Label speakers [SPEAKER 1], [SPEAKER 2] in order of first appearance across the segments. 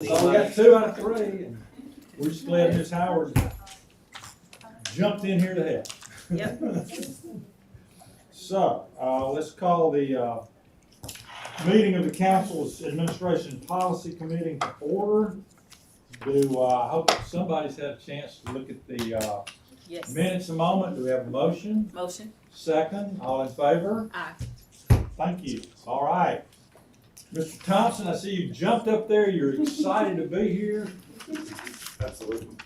[SPEAKER 1] So we got 2 out of 3, and we're just glad Ms. Howard jumped in here to help.
[SPEAKER 2] Yep.
[SPEAKER 1] So, let's call the, meeting of the Council's Administration Policy Committee to order. I hope somebody's had a chance to look at the,
[SPEAKER 2] Yes.
[SPEAKER 1] minutes a moment. Do we have a motion?
[SPEAKER 2] Motion.
[SPEAKER 1] Second, all in favor?
[SPEAKER 2] Aye.
[SPEAKER 1] Thank you. All right. Mr. Thompson, I see you jumped up there. You're excited to be here.
[SPEAKER 3] Absolutely.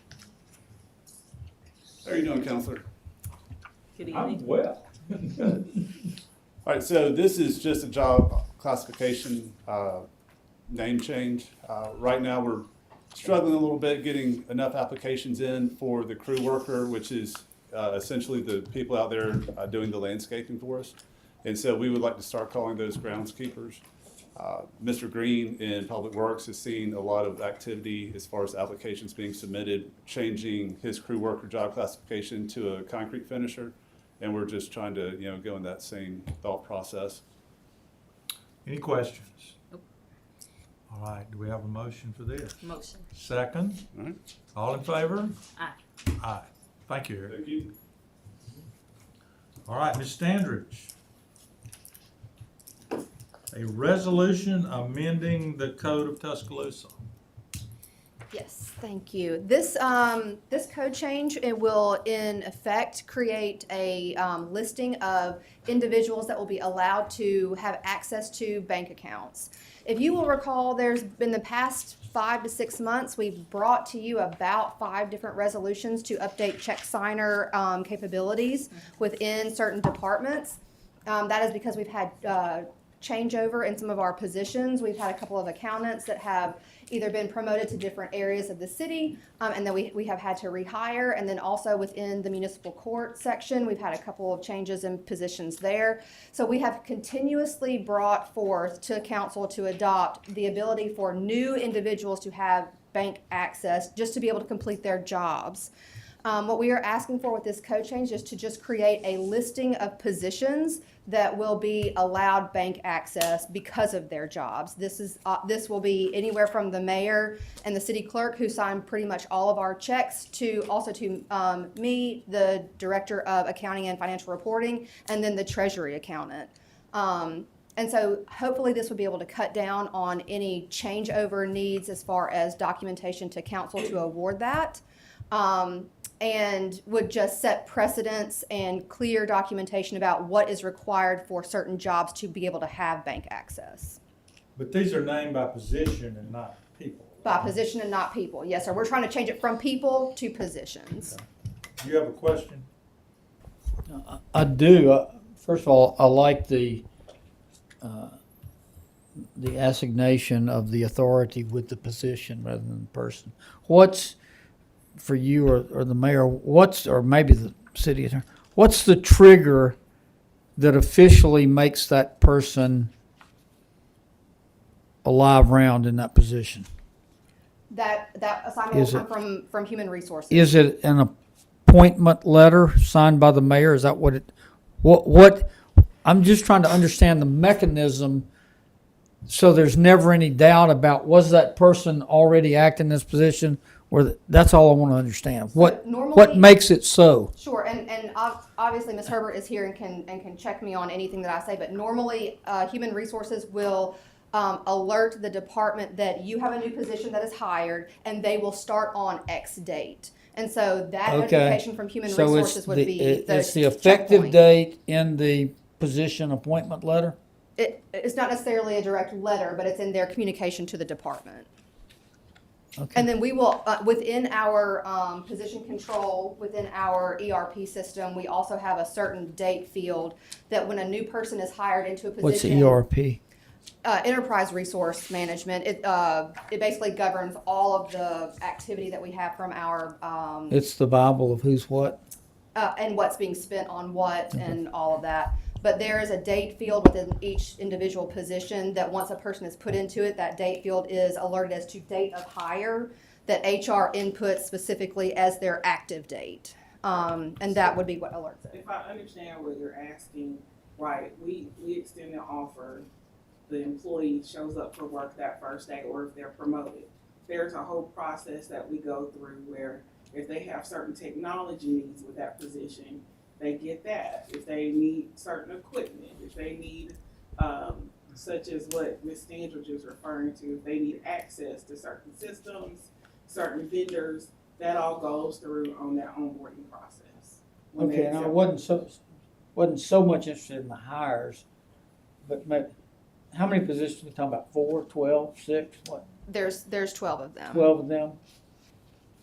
[SPEAKER 3] How are you doing, Counselor?
[SPEAKER 2] Good
[SPEAKER 1] I'm
[SPEAKER 2] evening.
[SPEAKER 1] well.
[SPEAKER 3] All right, so this is just a job classification name change. Right now, we're struggling a little bit getting enough applications in for the crew worker, which is essentially the people out there doing the landscaping for us. And so we would like to start calling those groundskeepers. Mr. Green in Public Works has seen a lot of activity as far as applications being submitted, changing his crew worker job classification to a concrete finisher. And we're just trying to, go in that same thought process.
[SPEAKER 1] Any questions?
[SPEAKER 2] Nope.
[SPEAKER 1] All right, do we have a motion for this?
[SPEAKER 2] Motion.
[SPEAKER 1] Second,
[SPEAKER 3] All right.
[SPEAKER 1] all in favor?
[SPEAKER 2] Aye.
[SPEAKER 1] Aye. Thank you, Eric.
[SPEAKER 3] Thank you.
[SPEAKER 1] All right, Ms. Standridge. A resolution amending the Code of Tuscaloosa.
[SPEAKER 4] Yes, thank you. This code change, it will in effect create a listing of individuals that will be allowed to have access to bank accounts. If you will recall, there's been the past 5 to 6 months, we've brought to you about 5 different resolutions to update check signer capabilities within certain departments. That is because we've had changeover in some of our positions. We've had a couple of accountants that have either been promoted to different areas of the city, and then we have had to rehire. And then also within the municipal court section, we've had a couple of changes in positions there. So we have continuously brought forth to council to adopt the ability for new individuals to have bank access just to be able to complete their jobs. What we are asking for with this code change is to just create a listing of positions that will be allowed bank access because of their jobs. This will be anywhere from the mayor and the city clerk, who sign pretty much all of our checks, to also to me, the director of accounting and financial reporting, and then the treasury accountant. And so hopefully this will be able to cut down on any changeover needs as far as documentation to council to award that. And would just set precedents and clear documentation about what is required for certain jobs to be able to have bank access.
[SPEAKER 1] But these are named by position and not people.
[SPEAKER 4] By position and not people. Yes, sir. We're trying to change it from people to positions.
[SPEAKER 1] Okay. You have a question?
[SPEAKER 5] I do. First of all, I like the assignation of the authority with the position rather than the person. What's for you or the mayor? Or maybe the city attorney? What's the trigger that officially makes that person a live round in that position?
[SPEAKER 4] That assignment will come from human resources.
[SPEAKER 5] Is it an appointment letter signed by the mayor? Is that what it? What? I'm just trying to understand the mechanism, so there's never any doubt about was that person already acting in this position, or that's all I want to understand. What makes it so?
[SPEAKER 4] Sure, and obviously Ms. Herbert is here and can check me on anything that I say. But normally, human resources will alert the department that you have a new position that is hired, and they will start on X date. And so that notification from human resources would be
[SPEAKER 5] it's the effective date in the position appointment letter?
[SPEAKER 4] It's not necessarily a direct letter, but it's in their communication to the department.
[SPEAKER 5] Okay.
[SPEAKER 4] And then we will, within our position control, within our ERP system, we also have a certain date field that when a new person is hired into a position.
[SPEAKER 5] What's ERP?
[SPEAKER 4] Enterprise Resource Management. It basically governs all of the activity that we have from our.
[SPEAKER 5] It's the Bible of who's what?
[SPEAKER 4] And what's being spent on what and all of that. But there is a date field within each individual position that once a person is put into it, that date field is alerted as to date of hire that HR inputs specifically as their active date. And that would be what alerts it.
[SPEAKER 6] If I understand what you're asking, right, we extend the offer, the employee shows up for work that first day, or if they're promoted. there's a whole process that we go through where if they have certain technology needs with that position, they get that. If they need certain equipment, if they need, such as what Ms. Standridge is referring to, if they need access to certain systems, certain vendors, that all goes through on that onboarding process. When they
[SPEAKER 5] Okay, and I
[SPEAKER 6] accept-
[SPEAKER 5] wasn't so much interested in the hires, but how many positions are we talking about? 4, 12, 6, what,
[SPEAKER 4] There's 12 of them.
[SPEAKER 5] 12 of them?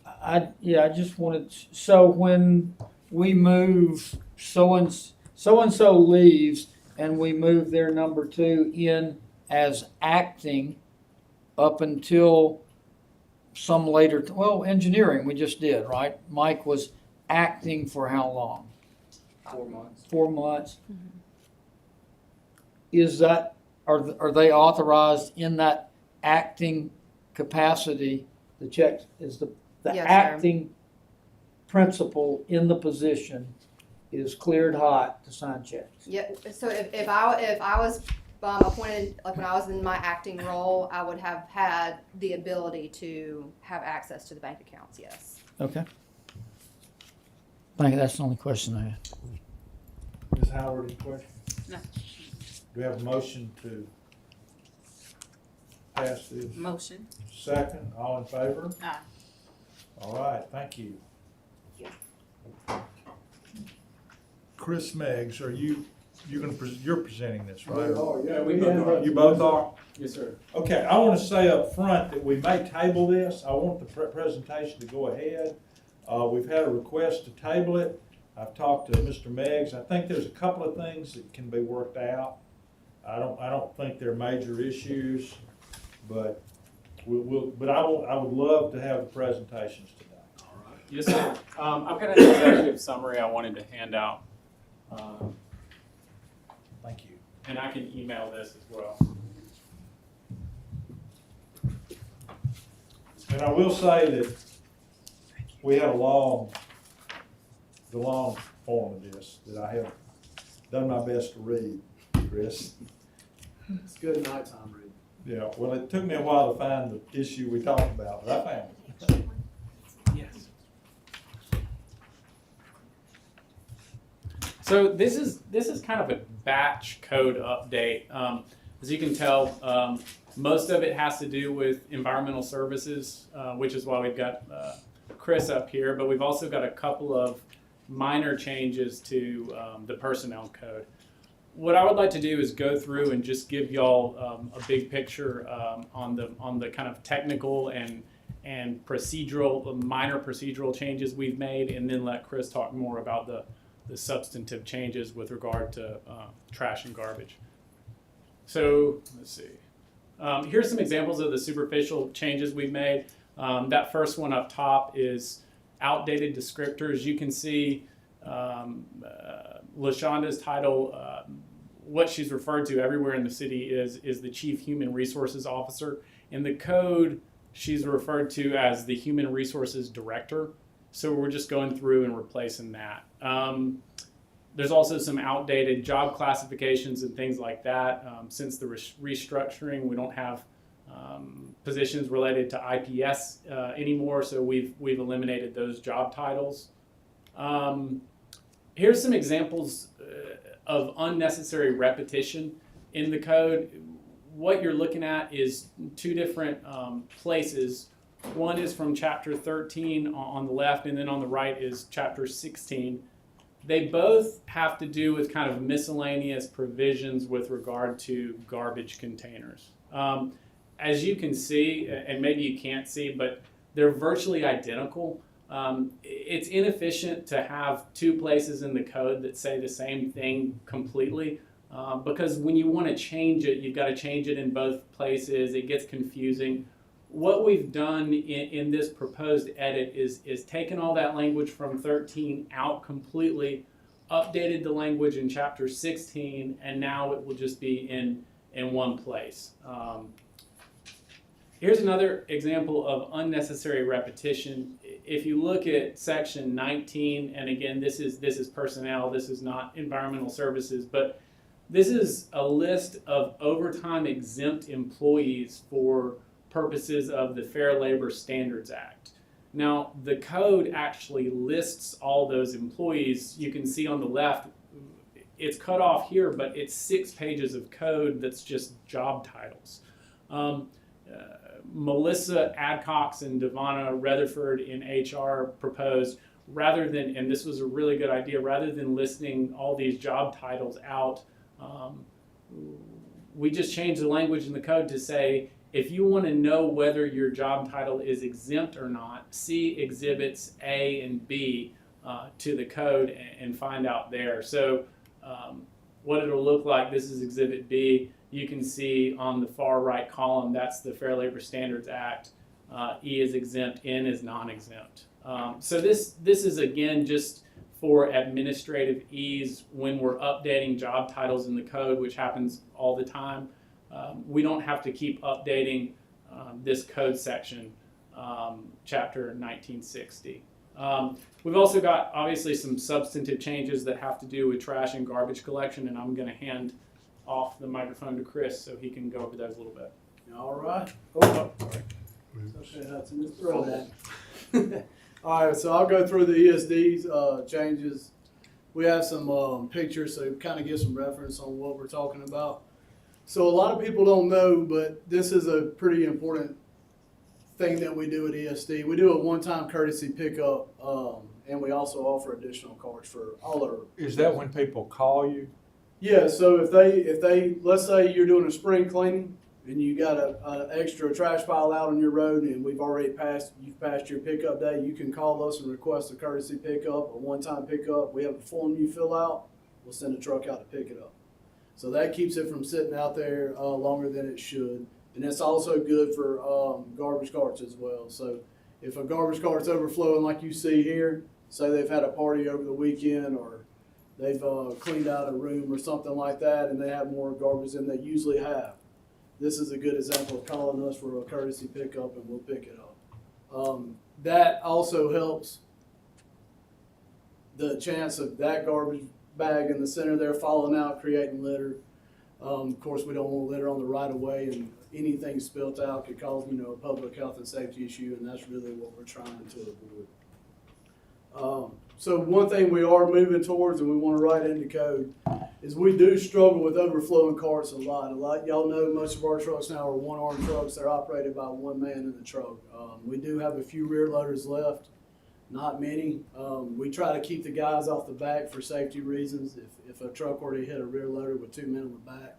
[SPEAKER 5] I just wanted, so when we move, so-and-so leaves, and we move their number 2 in as acting up until some later, engineering we just did, right? Mike was acting for how long?
[SPEAKER 7] 4 months.
[SPEAKER 5] 4 months. Is that, are they authorized in that acting capacity? The check is the
[SPEAKER 4] Yes, sir.
[SPEAKER 5] acting principal in the position is cleared hot to sign checks.
[SPEAKER 4] Yeah, so if I was appointed, like when I was in my acting role, I would have had the ability to have access to the bank accounts, yes.
[SPEAKER 5] Okay. Thank you, that's the only question I had.
[SPEAKER 1] Ms. Howard, any questions?
[SPEAKER 2] No.
[SPEAKER 1] Do we have a motion to pass this?
[SPEAKER 2] Motion.
[SPEAKER 1] Second, all in favor?
[SPEAKER 2] Aye.
[SPEAKER 1] All right, thank you. Chris Meggs, are you're presenting this, right?
[SPEAKER 7] Yeah, we both are.
[SPEAKER 1] You both are?
[SPEAKER 7] Yes, sir.
[SPEAKER 1] Okay, I want to say up front that we may table this. I want the presentation to go ahead. We've had a request to table it. I've talked to Mr. Meggs. I think there's a couple of things that can be worked out. I don't think they're major issues, but I would love to have the presentations today.
[SPEAKER 7] Yes, sir. I've got an executive summary I wanted to hand out,
[SPEAKER 1] Thank you.
[SPEAKER 7] and I can email this as well.
[SPEAKER 1] And I will say that we had the long form of this that I have done my best to read, Chris.
[SPEAKER 8] It's good nighttime reading.
[SPEAKER 1] Yeah, well, it took me a while to find the issue we talked about, but I found it.
[SPEAKER 7] Yes. So this is kind of a batch code update. As you can tell, most of it has to do with environmental services, which is why we've got Chris up here, but we've also got a couple of minor changes to the personnel code. What I would like to do is go through and just give y'all a big picture on the kind of technical and procedural, minor procedural changes we've made, and then let Chris talk more about the substantive changes with regard to trash and garbage. So let's see. Here's some examples of the superficial changes we've made. That first one up top is outdated descriptors. You can see LaShonda's title, what she's referred to everywhere in the city is the Chief Human Resources Officer. In the code, she's referred to as the Human Resources Director. So we're just going through and replacing that. There's also some outdated job classifications and things like that. Since the restructuring, we don't have positions related to IPS anymore, so we've eliminated those job titles. Here's some examples of unnecessary repetition in the code. What you're looking at is two different places. One is from chapter 13 on the left, and then on the right is chapter 16. They both have to do with kind of miscellaneous provisions with regard to garbage containers. As you can see, and maybe you can't see, but they're virtually identical. It's inefficient to have two places in the code that say the same thing completely, because when you want to change it, you've got to change it in both places. It gets confusing. What we've done in this proposed edit is taken all that language from 13 out completely, updated the language in chapter 16, and now it will just be in one place. Here's another example of unnecessary repetition. If you look at section 19, and again, this is personnel, this is not environmental services, but this is a list of overtime exempt employees for purposes of the Fair Labor Standards Act. Now, the code actually lists all those employees. You can see on the left, it's cut off here, but it's 6 pages of code that's just job titles. Melissa Adcox and Devonna Rutherford in HR proposed, rather than, and this was a really good idea, rather than listing all these job titles out, we just changed the language in the code to say, if you want to know whether your job title is exempt or not, see Exhibits A and B to the code and find out there. So what it'll look like, this is Exhibit B. You can see on the far right column, that's the Fair Labor Standards Act. E is exempt, N is non-exempt. So this is, again, just for administrative ease when we're updating job titles in the code, which happens all the time. We don't have to keep updating this code section, chapter 1960. We've also got, obviously, some substantive changes that have to do with trash and garbage collection, and I'm going to hand off the microphone to Chris so he can go over those a little bit.
[SPEAKER 8] All right. Oh, sorry. Okay, Hudson, just throw that. All right, so I'll go through the ESD's changes. We have some pictures, so kind of give some reference on what we're talking about. So a lot of people don't know, but this is a pretty important thing that we do at ESD. We do a one-time courtesy pickup, and we also offer additional cards for all our.
[SPEAKER 1] Is that when people call you?
[SPEAKER 8] Yeah, so if they let's say you're doing a spring cleaning and you got an extra trash pile out on your road and you've passed your pickup day, you can call us and request a courtesy pickup, a one-time pickup. We have a form you fill out. We'll send a truck out to pick it up. So that keeps it from sitting out there longer than it should. And it's also good for garbage carts as well. So if a garbage cart's overflowing like you see here, say they've had a party over the weekend or they've cleaned out a room or something like that and they have more garbage than they usually have, this is a good example of calling us for a courtesy pickup and we'll pick it up. That also helps the chance of that garbage bag in the center there falling out, creating litter. Of course, we don't want litter on the right of way, and anything spilt out could cause, a public health and safety issue, and that's really what we're trying to avoid. So one thing we are moving towards, and we want to write into code, is we do struggle with overflowing carts a lot. Y'all know most of our trucks now are one-arm trucks. They're operated by one man in the truck. We do have a few rear loaders left. Not many. We try to keep the guys off the back for safety reasons. If a truck were to hit a rear loader with 2 men on the back,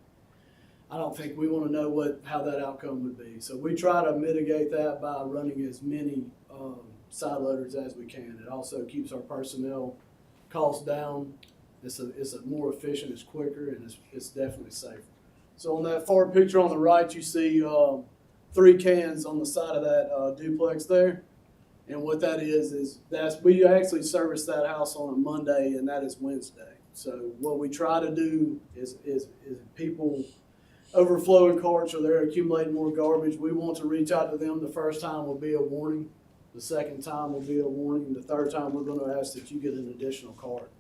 [SPEAKER 8] I don't think we want to know how that outcome would be. So we try to mitigate that by running as many side loaders as we can. It also keeps our personnel costs down. It's a more efficient, it's quicker, and it's definitely safer. So on that far picture on the right, you see 3 cans on the side of that duplex there. And what that is we actually service that house on a Monday, and that is Wednesday. So what we try to do is people overflowing carts or they're accumulating more garbage, we want to reach out to them. The first time will be a warning. The second time will be a warning. The third time we're going to ask that you get an additional cart.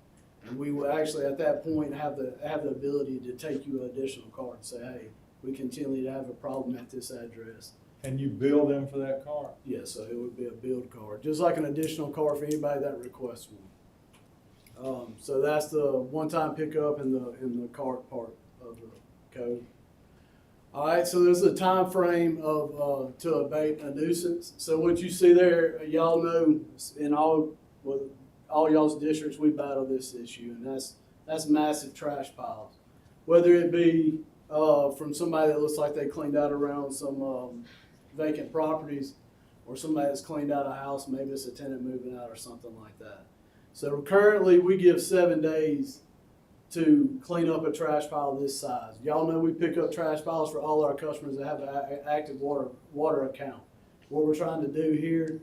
[SPEAKER 8] And we will actually at that point have the ability to take you an additional cart and say, hey, we continue to have a problem at this address.
[SPEAKER 1] And you bill them for that car?
[SPEAKER 8] Yes, so it would be a billed card, just like an additional card for anybody that requests one. So that's the one-time pickup in the cart part of the code. All right, so there's a time frame of to abate a nuisance. So what you see there, y'all know, in all y'all's districts, we battle this issue, and that's massive trash piles. Whether it be from somebody that looks like they cleaned out around some vacant properties, or somebody that's cleaned out a house, maybe it's a tenant moving out or something like that. So currently we give 7 days to clean up a trash pile this size. Y'all know we pick up trash piles for all our customers that have an active water account. What we're trying to do here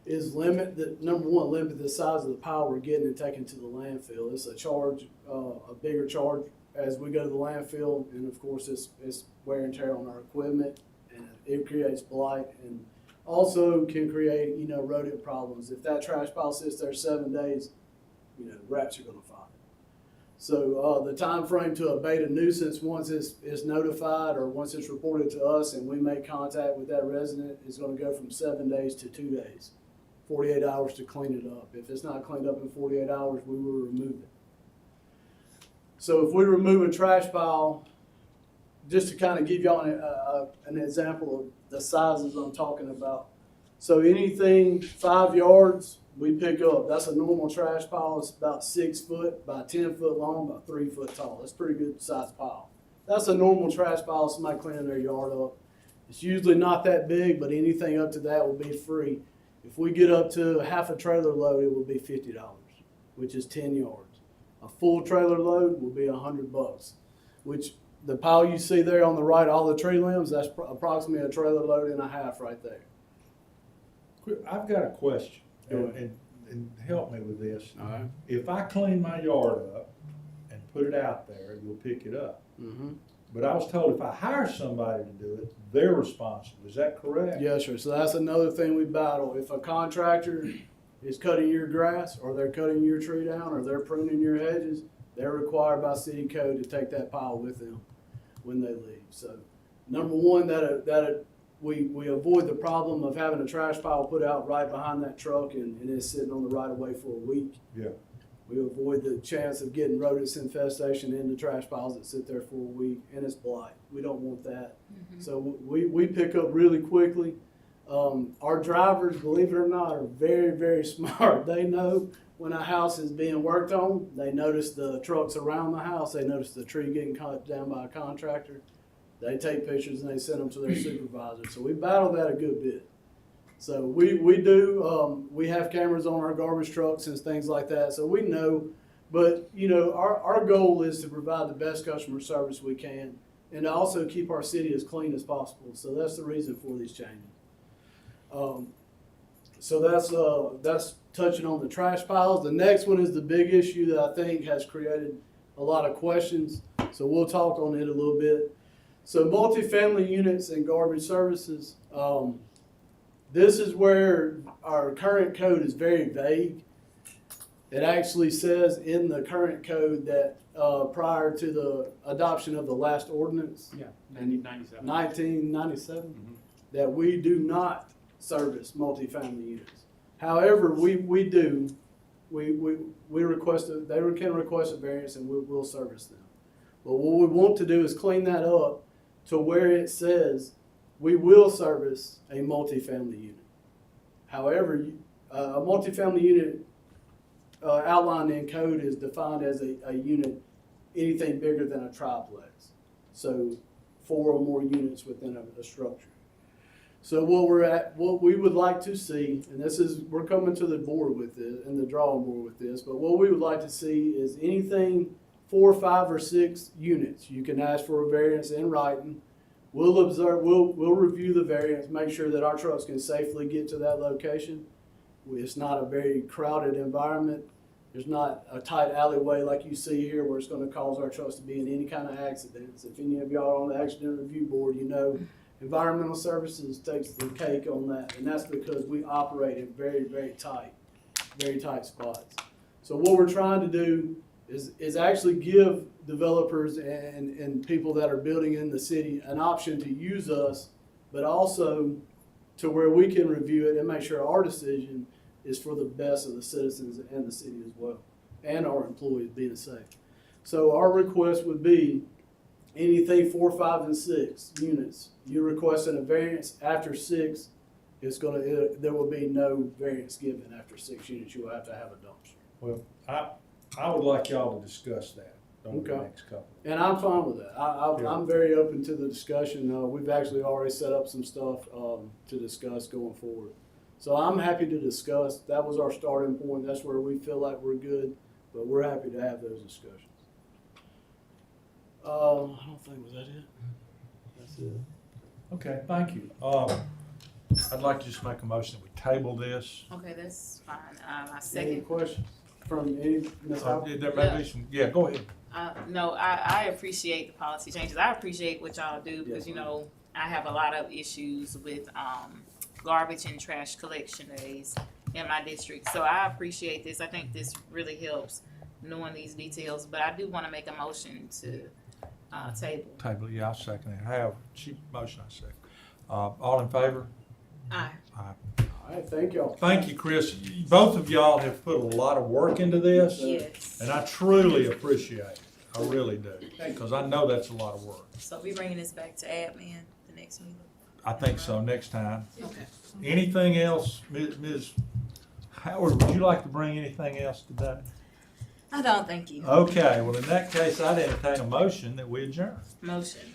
[SPEAKER 8] is limit the size of the pile we're getting and taking to the landfill. It's a charge, a bigger charge as we go to the landfill, and of course it's wear and tear on our equipment, and it creates blight and also can create rodent problems. If that trash pile sits there 7 days, rats are going to find it. So the time frame to abate a nuisance, once it's notified or once it's reported to us and we make contact with that resident, is gonna go from 7 days to 2 days. 48 hours to clean it up. If it's not cleaned up in 48 hours, we will remove it. So if we remove a trash pile, just to kind of give y'all an example of the sizes I'm talking about. So anything 5 yards, we pick up. That's a normal trash pile. It's about 6 foot by 10 foot long, about 3 foot tall. That's a pretty good sized pile. That's a normal trash pile, somebody cleaning their yard up. It's usually not that big, but anything up to that will be free. If we get up to half a trailer load, it will be $50, which is 10 yards. A full trailer load will be $100, which the pile you see there on the right, all the tree limbs, that's approximately a trailer load and a half right there.
[SPEAKER 1] I've got a question,
[SPEAKER 8] Go ahead.
[SPEAKER 1] and help me with this.
[SPEAKER 8] All right.
[SPEAKER 1] If I clean my yard up and put it out there, you'll pick it up.
[SPEAKER 8] Mm-hmm.
[SPEAKER 1] But I was told if I hire somebody to do it, they're responsible. Is that correct?
[SPEAKER 8] Yes, sir. So that's another thing we battle. If a contractor is cutting your grass, or they're cutting your tree down, or they're pruning your hedges, they're required by city code to take that pile with them when they leave. So, number one, we avoid the problem of having a trash pile put out right behind that truck and it's sitting on the right of way for a week.
[SPEAKER 1] Yeah.
[SPEAKER 8] We avoid the chance of getting rodents infestation in the trash piles that sit there for a week, and it's blight. We don't want that. So we pick up really quickly. Our drivers, believe it or not, are very, very smart. They know when a house is being worked on. They notice the trucks around the house. They notice the tree getting cut down by a contractor. They take pictures and they send them to their supervisor. So we battle that a good bit. So we have cameras on our garbage trucks and things like that, so we know. But, you know, our goal is to provide the best customer service we can and to also keep our city as clean as possible. So that's the reason for these changes. So that's touching on the trash piles. The next one is the big issue that I think has created a lot of questions. So we'll talk on it a little bit. So multifamily units and garbage services. This is where our current code is very vague. It actually says in the current code that prior to the adoption of the last ordinance,
[SPEAKER 7] Yeah, 1997.
[SPEAKER 8] 1997, that we do not service multifamily units. However, we do. We request they can request a variance and we'll service them. But what we want to do is clean that up to where it says we will service a multifamily unit. However, a multifamily unit outlined in code is defined as a unit, anything bigger than a triplex. So 4 or more units within a structure. So what we would like to see, and we're coming to the board with this, and the drawing board with this, but what we would like to see is anything 4, 5, or 6 units. You can ask for a variance in writing. We'll observe, we'll review the variance, make sure that our trucks can safely get to that location. It's not a very crowded environment. There's not a tight alleyway like you see here where it's going to cause our trucks to be in any kind of accidents. If any of y'all are on the accident review board, you know environmental services takes the cake on that, and that's because we operate in very, very tight spots. So what we're trying to do is actually give developers and people that are building in the city an option to use us, but also to where we can review it and make sure our decision is for the best of the citizens and the city as well, and our employees being safe. So our request would be anything 4, 5, and 6 units. You're requesting a variance after 6. There will be no variance given after 6 units. You will have to have a dumpster.
[SPEAKER 1] Well, I would like y'all to discuss that over the
[SPEAKER 8] Okay.
[SPEAKER 1] next couple.
[SPEAKER 8] And I'm fine with that.
[SPEAKER 1] Yeah.
[SPEAKER 8] I'm very open to the discussion. We've actually already set up some stuff to discuss going forward. So I'm happy to discuss. That was our starting point. That's where we feel like we're good, but we're happy to have those discussions. I don't think, was that it? That's it.
[SPEAKER 1] Okay, thank you. I'd like to just make a motion that we table this.
[SPEAKER 2] Okay, that's fine. I
[SPEAKER 8] Any
[SPEAKER 2] second.
[SPEAKER 8] questions from any, Ms. Howard?
[SPEAKER 1] There may be some, yeah, go ahead.
[SPEAKER 2] No, I appreciate the policy changes. I appreciate what y'all do because, you know, I have a lot of issues with garbage and trash collection days in my district. So I appreciate this. I think this really helps. knowing these details, but I do wanna make a motion to, table.
[SPEAKER 1] Table, yeah, I'll second it. Have, she, motion, I second. All in favor?
[SPEAKER 2] Aye.
[SPEAKER 8] All right, thank y'all.
[SPEAKER 1] Thank you, Chris. Both of y'all have put a lot of work into this,
[SPEAKER 2] Yes.
[SPEAKER 1] and I truly appreciate it. I really do, because I know that's a lot of work.
[SPEAKER 2] So we bringing this back to admin the next meeting?
[SPEAKER 1] I think so, next time.
[SPEAKER 2] Okay.
[SPEAKER 1] Anything else, Ms. Howard, would you like to bring anything else today?
[SPEAKER 2] I don't, thank you.
[SPEAKER 1] Okay, well, in that case, I'd entertain a motion that we adjourn.
[SPEAKER 2] Motion.
[SPEAKER 1] Second?